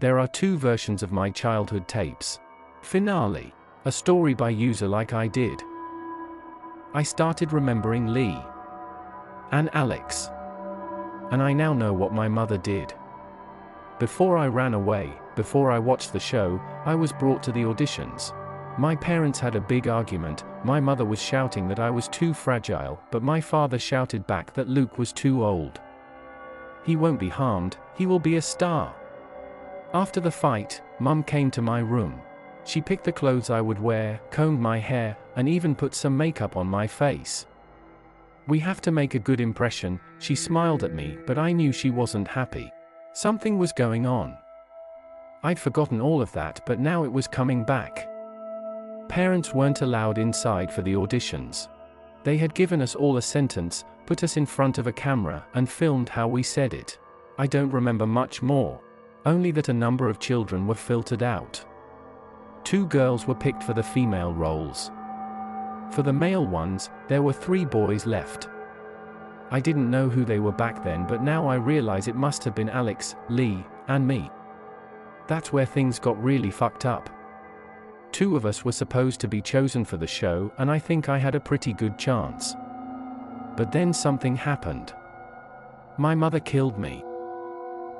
There are two versions of my childhood tapes. Finale. A story by user like I did. I started remembering Lee. And Alex. And I now know what my mother did. Before I ran away, before I watched the show, I was brought to the auditions. My parents had a big argument. My mother was shouting that I was too fragile, but my father shouted back that Luke was too old. He won't be harmed, he will be a star. After the fight, Mum came to my room. She picked the clothes I would wear, combed my hair, and even put some makeup on my face. We have to make a good impression. She smiled at me, but I knew she wasn't happy. Something was going on. I'd forgotten all of that, but now it was coming back. Parents weren't allowed inside for the auditions. They had given us all a sentence, put us in front of a camera, and filmed how we said it. I don't remember much more. Only that a number of children were filtered out. 2 girls were picked for the female roles. For the male ones, there were 3 boys left. I didn't know who they were back then, but now I realize it must have been Alex, Lee, and me. That's where things got really fucked up. 2 of us were supposed to be chosen for the show, and I think I had a pretty good chance. But then something happened. My mother killed me.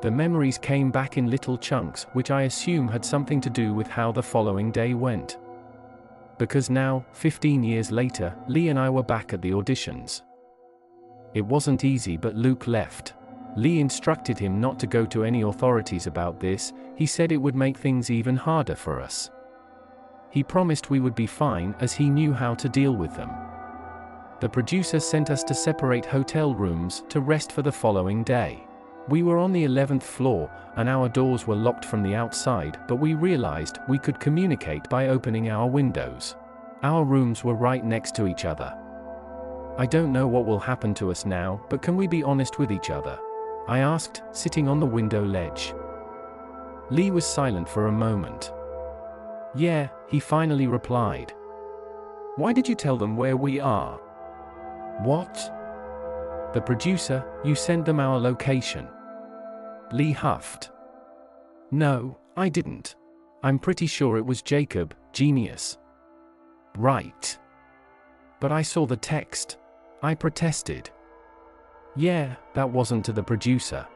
The memories came back in little chunks, which I assume had something to do with how the following day went. Because now, 15 years later, Lee and I were back at the auditions. It wasn't easy, but Luke left. Lee instructed him not to go to any authorities about this. He said it would make things even harder for us. He promised we would be fine, as he knew how to deal with them. The producer sent us to separate hotel rooms to rest for the following day. We were on the 11th floor, and our doors were locked from the outside, but we realized we could communicate by opening our windows. Our rooms were right next to each other. I don't know what will happen to us now, but can we be honest with each other? I asked, sitting on the window ledge. Lee was silent for a moment. Yeah, he finally replied. Why did you tell them where we are? What? The producer, you sent them our location. Lee huffed. No, I didn't. I'm pretty sure it was Jacob, genius. Right. But I saw the text. I protested. Yeah, that wasn't to the producer.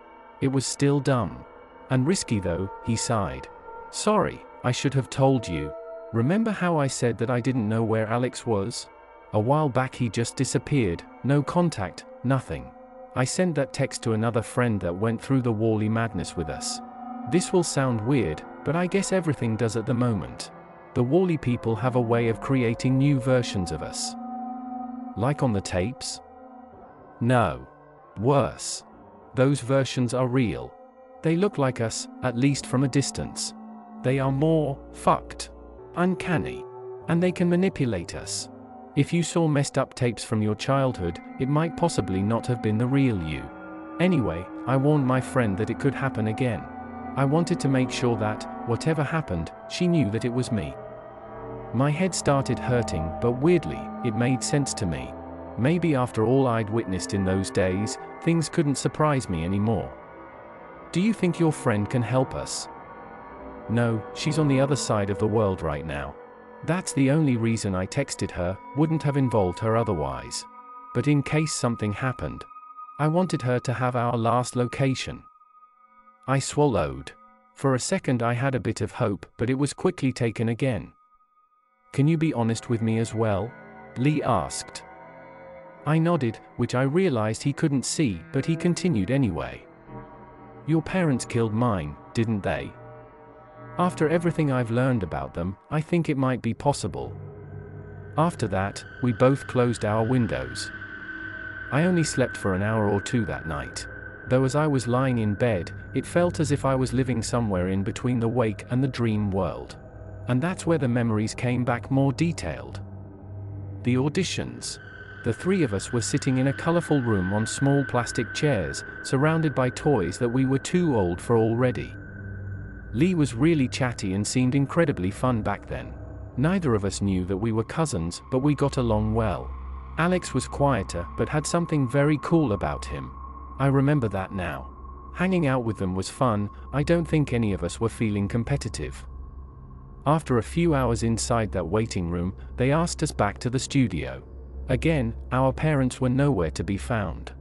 It was still dumb. And risky though, he sighed. Sorry, I should have told you. Remember how I said that I didn't know where Alex was? A while back he just disappeared, no contact, nothing. I sent that text to another friend that went through the Wally madness with us. This will sound weird, but I guess everything does at the moment. The Wally people have a way of creating new versions of us. Like on the tapes? No. Worse. Those versions are real. They look like us, at least from a distance. They are more fucked, uncanny, and they can manipulate us. If you saw messed up tapes from your childhood, it might possibly not have been the real you. Anyway, I warned my friend that it could happen again. I wanted to make sure that, whatever happened, she knew that it was me. My head started hurting, but weirdly, it made sense to me. Maybe after all I'd witnessed in those days, things couldn't surprise me anymore. Do you think your friend can help us? No, she's on the other side of the world right now. That's the only reason I texted her, wouldn't have involved her otherwise. But in case something happened, I wanted her to have our last location. I swallowed. For a second I had a bit of hope, but it was quickly taken again. Can you be honest with me as well? Lee asked. I nodded, which I realized he couldn't see, but he continued anyway. Your parents killed mine, didn't they? After everything I've learned about them, I think it might be possible. After that, we both closed our windows. I only slept for an hour or 2 that night. Though as I was lying in bed, it felt as if I was living somewhere in between the wake and the dream world. And that's where the memories came back more detailed. The auditions. The 3 of us were sitting in a colorful room on small plastic chairs, surrounded by toys that we were too old for already. Lee was really chatty and seemed incredibly fun back then. Neither of us knew that we were cousins, but we got along well. Alex was quieter, but had something very cool about him. I remember that now. Hanging out with them was fun. I don't think any of us were feeling competitive. After a few hours inside that waiting room, they asked us back to the studio. Again, our parents were nowhere to be found.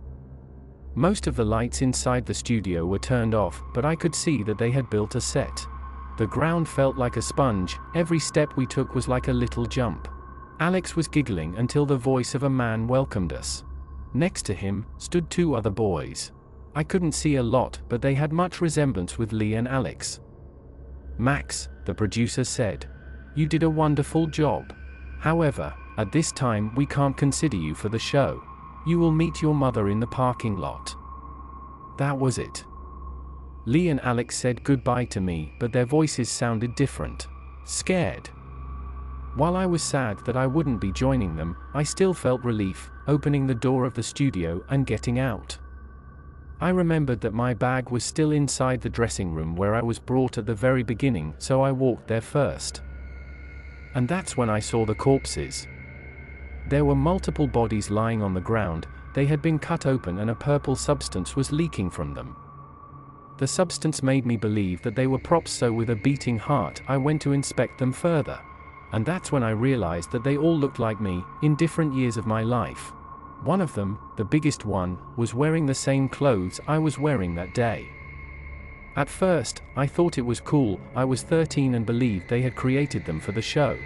Most of the lights inside the studio were turned off, but I could see that they had built a set. The ground felt like a sponge. Every step we took was like a little jump. Alex was giggling until the voice of a man welcomed us. Next to him stood two other boys. I couldn't see a lot, but they had much resemblance with Lee and Alex. "Max," the producer said, "you did a wonderful job. However, at this time we can't consider you for the show. You will meet your mother in the parking lot." That was it. Lee and Alex said goodbye to me, but their voices sounded different. Scared. While I was sad that I wouldn't be joining them, I still felt relief, opening the door of the studio and getting out. I remembered that my bag was still inside the dressing room where I was brought at the very beginning, so I walked there first. And that's when I saw the corpses. There were multiple bodies lying on the ground. They had been cut open and a purple substance was leaking from them. The substance made me believe that they were props, so with a beating heart I went to inspect them further. And that's when I realized that they all looked like me, in different years of my life. One of them, the biggest one, was wearing the same clothes I was wearing that day. At first, I thought it was cool. I was 13 and believed they had created them for the show.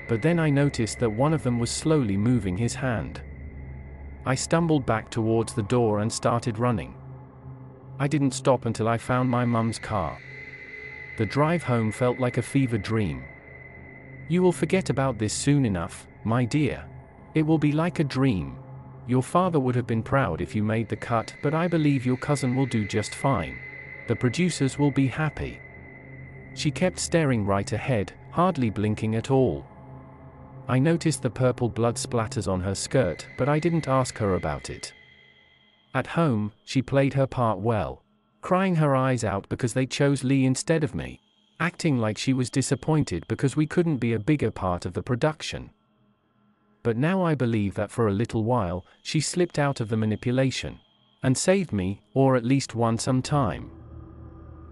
But then I noticed that one of them was slowly moving his hand. I stumbled back towards the door and started running. I didn't stop until I found my mum's car. The drive home felt like a fever dream. "You will forget about this soon enough, my dear. It will be like a dream. Your father would have been proud if you made the cut, but I believe your cousin will do just fine. The producers will be happy." She kept staring right ahead, hardly blinking at all. I noticed the purple blood splatters on her skirt, but I didn't ask her about it. At home, she played her part well, crying her eyes out because they chose Lee instead of me, acting like she was disappointed because we couldn't be a bigger part of the production. But now I believe that for a little while, she slipped out of the manipulation and saved me, or at least won some time.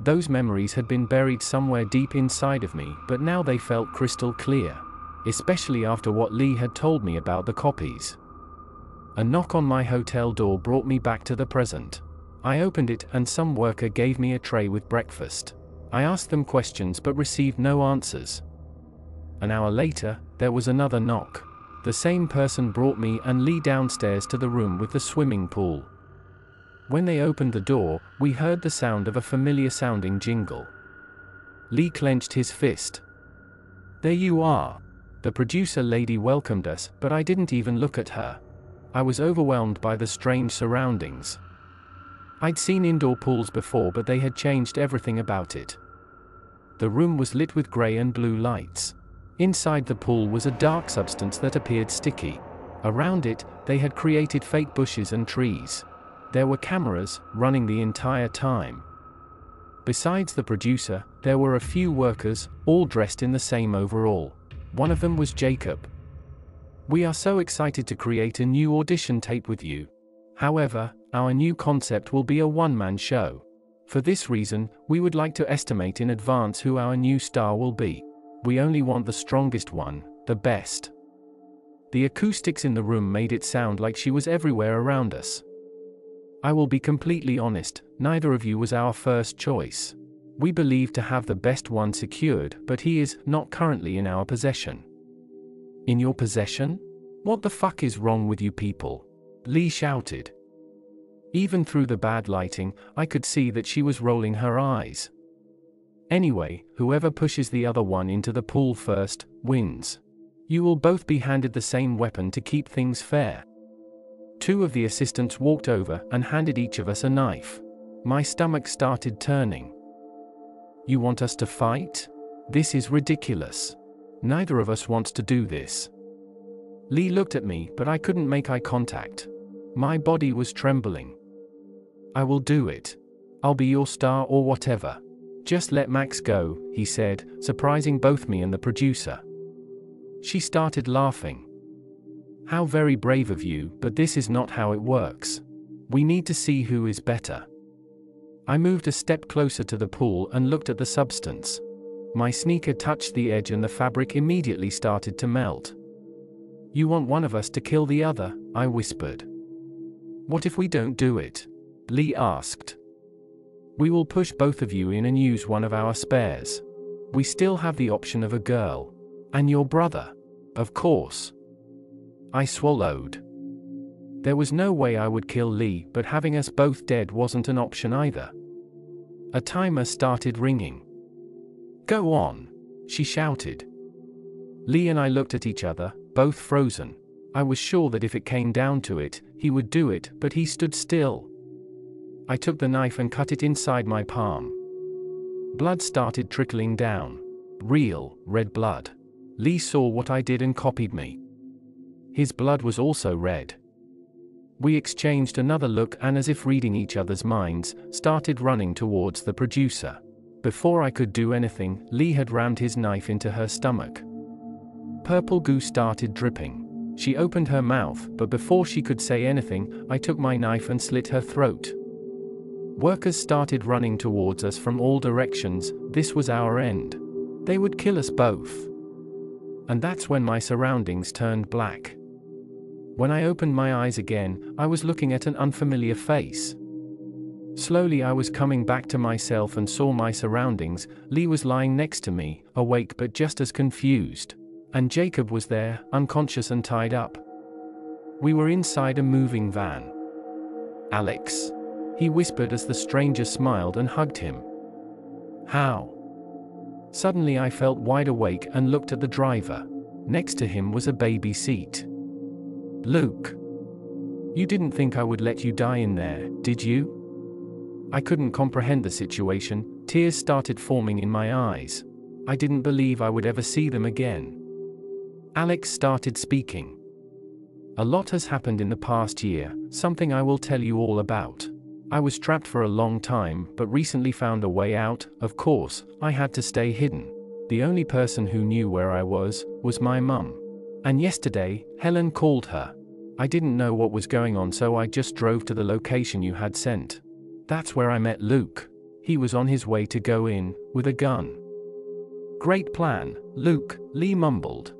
Those memories had been buried somewhere deep inside of me, but now they felt crystal clear, especially after what Lee had told me about the copies. A knock on my hotel door brought me back to the present. I opened it and some worker gave me a tray with breakfast. I asked them questions but received no answers. An hour later, there was another knock. The same person brought me and Lee downstairs to the room with the swimming pool. When they opened the door, we heard the sound of a familiar sounding jingle. Lee clenched his fist. "There you are." The producer lady welcomed us, but I didn't even look at her. I was overwhelmed by the strange surroundings. I'd seen indoor pools before, but they had changed everything about it. The room was lit with gray and blue lights. Inside the pool was a dark substance that appeared sticky. Around it, they had created fake bushes and trees. There were cameras running the entire time. Besides the producer, there were a few workers, all dressed in the same overall. One of them was Jacob. "We are so excited to create a new audition tape with you. However, our new concept will be a one-man show. For this reason, we would like to estimate in advance who our new star will be. We only want the strongest one, the best." The acoustics in the room made it sound like she was everywhere around us. I will be completely honest, neither of you was our first choice. We believed to have the best one secured, but he is not currently in our possession. "In your possession? What the fuck is wrong with you people?" Lee shouted. Even through the bad lighting, I could see that she was rolling her eyes. "Anyway, whoever pushes the other one into the pool first, wins. You will both be handed the same weapon to keep things fair." Two of the assistants walked over and handed each of us a knife. My stomach started turning. "You want us to fight? This is ridiculous. Neither of us wants to do this." Lee looked at me, but I couldn't make eye contact. My body was trembling. "I will do it. I'll be your star or whatever. Just let Max go," he said, surprising both me and the producer. She started laughing. "How very brave of you, but this is not how it works. We need to see who is better. I moved a step closer to the pool and looked at the substance. My sneaker touched the edge and the fabric immediately started to melt. "You want one of us to kill the other?" I whispered. "What if we don't do it?" Lee asked. "We will push both of you in and use one of our spares. We still have the option of a girl. And your brother. Of course." I swallowed. There was no way I would kill Lee, but having us both dead wasn't an option either. A timer started ringing. "Go on," she shouted. Lee and I looked at each other, both frozen. I was sure that if it came down to it, he would do it, but he stood still. I took the knife and cut it inside my palm. Blood started trickling down. Real, red blood. Lee saw what I did and copied me. His blood was also red. We exchanged another look and, as if reading each other's minds, started running towards the producer. Before I could do anything, Lee had rammed his knife into her stomach. Purple goo started dripping. She opened her mouth, but before she could say anything, I took my knife and slit her throat. Workers started running towards us from all directions. This was our end. They would kill us both. And that's when my surroundings turned black. When I opened my eyes again, I was looking at an unfamiliar face. Slowly I was coming back to myself and saw my surroundings. Lee was lying next to me, awake but just as confused. And Jacob was there, unconscious and tied up. We were inside a moving van. "Alex," he whispered as the stranger smiled and hugged him. "How?" Suddenly I felt wide awake and looked at the driver. Next to him was a baby seat. "Luke, you didn't think I would let you die in there, did you?" I couldn't comprehend the situation. Tears started forming in my eyes. I didn't believe I would ever see them again. Alex started speaking. "A lot has happened in the past year, something I will tell you all about. I was trapped for a long time, but recently found a way out. Of course, I had to stay hidden. The only person who knew where I was my mum. And yesterday, Helen called her. I didn't know what was going on, so I just drove to the location you had sent. That's where I met Luke. He was on his way to go in, with a gun." "Great plan, Luke," Lee mumbled.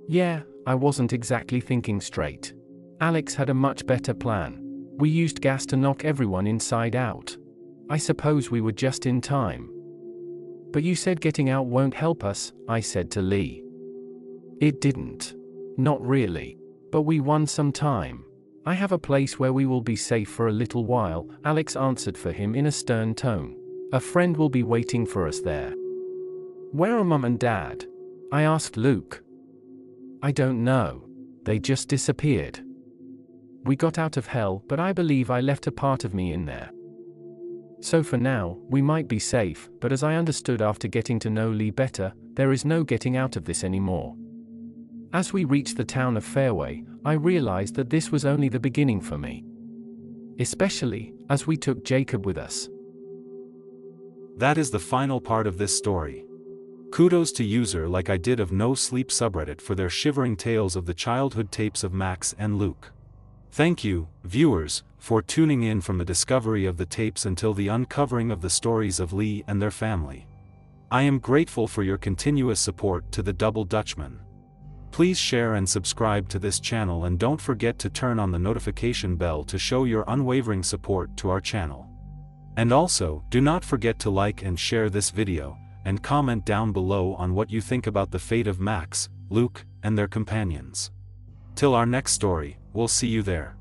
Yeah, I wasn't exactly thinking straight. Alex had a much better plan. We used gas to knock everyone inside out. I suppose we were just in time. "But you said getting out won't help us," I said to Lee. "It didn't. Not really. But we won some time. I have a place where we will be safe for a little while," Alex answered for him in a stern tone. "A friend will be waiting for us there." "Where are Mum and Dad?" I asked Luke. "I don't know. They just disappeared. We got out of hell, but I believe I left a part of me in there. So for now, we might be safe, but as I understood after getting to know Lee better, there is no getting out of this anymore." As we reached the town of Fairway, I realized that this was only the beginning for me. Especially, as we took Jacob with us. That is the final part of this story. Kudos to user like I did of No Sleep subreddit for their shivering tales of the childhood tapes of Max and Luke. Thank you, viewers, for tuning in from the discovery of the tapes until the uncovering of the stories of Lee and their family. I am grateful for your continuous support to the Double Dutchman. Please share and subscribe to this channel, and don't forget to turn on the notification bell to show your unwavering support to our channel. And also, do not forget to like and share this video, and comment down below on what you think about the fate of Max, Luke, and their companions. Till our next story, we'll see you there.